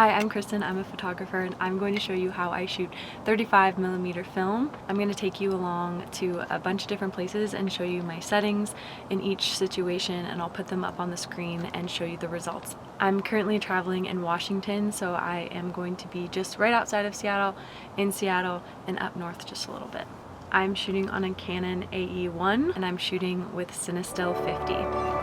Hi, I'm Kristen. I'm a photographer and I'm going to show you how I shoot 35mm film. I'm going to take you along to a bunch of different places and show you my settings in each situation, and I'll put them up on the screen and show you the results. I'm currently traveling in Washington, so I am going to be just right outside of Seattle, in Seattle, and up north just a little bit. I'm shooting on a Canon AE-1 and I'm shooting with Cinestill 50.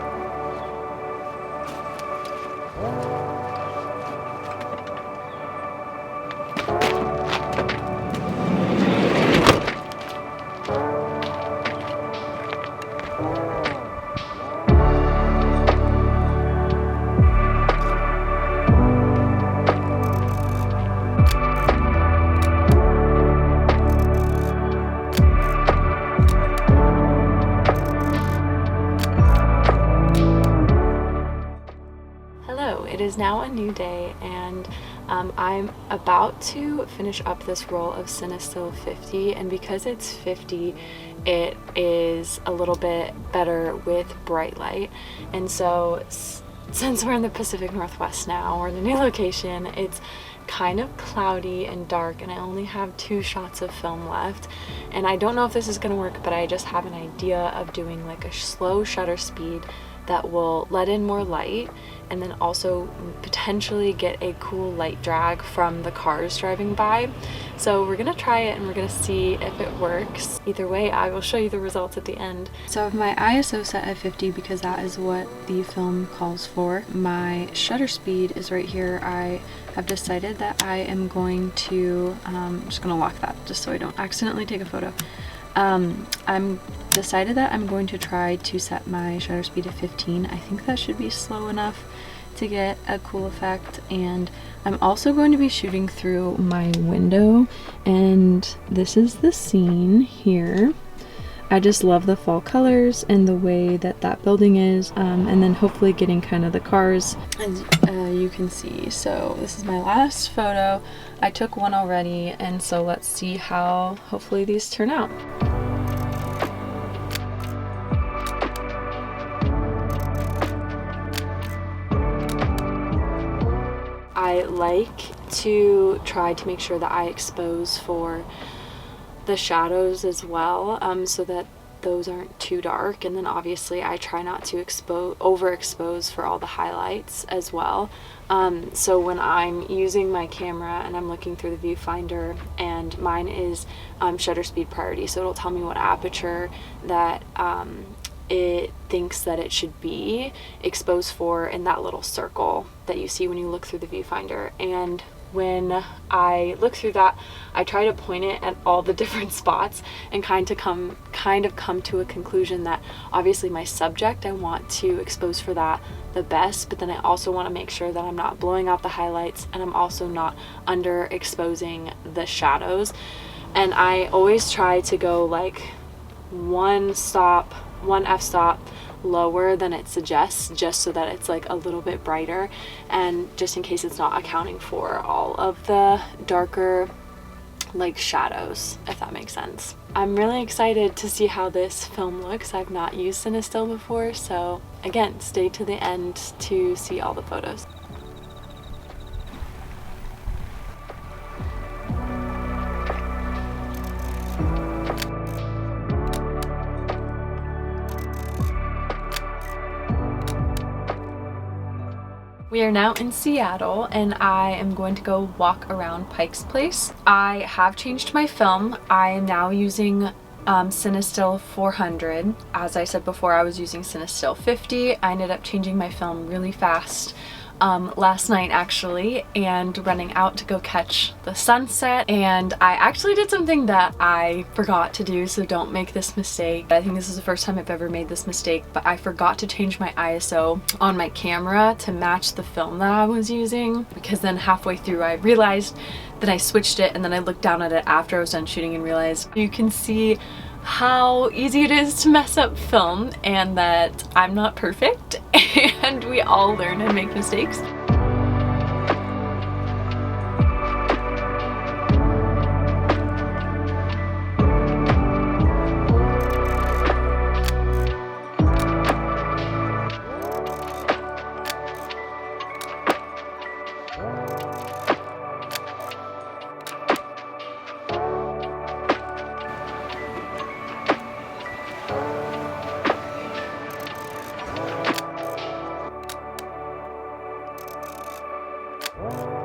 It is now a new day, and I'm about to finish up this roll of Cinestill 50, and because it's 50, it is a little bit better with bright light. And so since we're in the Pacific Northwest now, or in the new location, it's kind of cloudy and dark, and I only have 2 shots of film left, and I don't know if this is going to work, but I just have an idea of doing like a slow shutter speed that will let in more light and then also potentially get a cool light drag from the cars driving by. So we're gonna try it and we're gonna see if it works. Either way, I will show you the results at the end. So I have my ISO set at 50 because that is what the film calls for. My shutter speed is right here. I have decided that I am going to, I'm just gonna lock that just so I don't accidentally take a photo. I'm decided that I'm going to try to set my shutter speed to 15. I think that should be slow enough to get a cool effect, and I'm also going to be shooting through my window, and this is the scene here. I just love the fall colors and the way that that building is, and then hopefully getting kind of the cars, as you can see. So this is my last photo. I took one already, and so let's see how hopefully these turn out. I like to try to make sure that I expose for the shadows as well, so that those aren't too dark, and then obviously I try not to overexpose for all the highlights as well. So when I'm using my camera and I'm looking through the viewfinder, and mine is shutter speed priority, so it'll tell me what aperture that it thinks that it should be exposed for in that little circle that you see when you look through the viewfinder. And when I look through that, I try to point it at all the different spots and kind of come to a conclusion that obviously my subject, I want to expose for that the best, but then I also want to make sure that I'm not blowing out the highlights and I'm also not underexposing the shadows. And I always try to go like one f-stop lower than it suggests, just so that it's like a little bit brighter, and just in case it's not accounting for all of the darker like shadows, if that makes sense. I'm really excited to see how this film looks. I've not used Cinestill before, so again, stay to the end to see all the photos. We are now in Seattle, and I am going to go walk around Pike's Place. I have changed my film. I am now using Cinestill 400. As I said before, I was using Cinestill 50. I ended up changing my film really fast last night actually, and running out to go catch the sunset, and I actually did something that I forgot to do, so don't make this mistake. I think this is the first time I've ever made this mistake, but I forgot to change my ISO on my camera to match the film that I was using, because then halfway through I realized that I switched it, and then I looked down at it after I was done shooting and realized you can see how easy it is to mess up film, and that I'm not perfect and we all learn and make mistakes. Bye.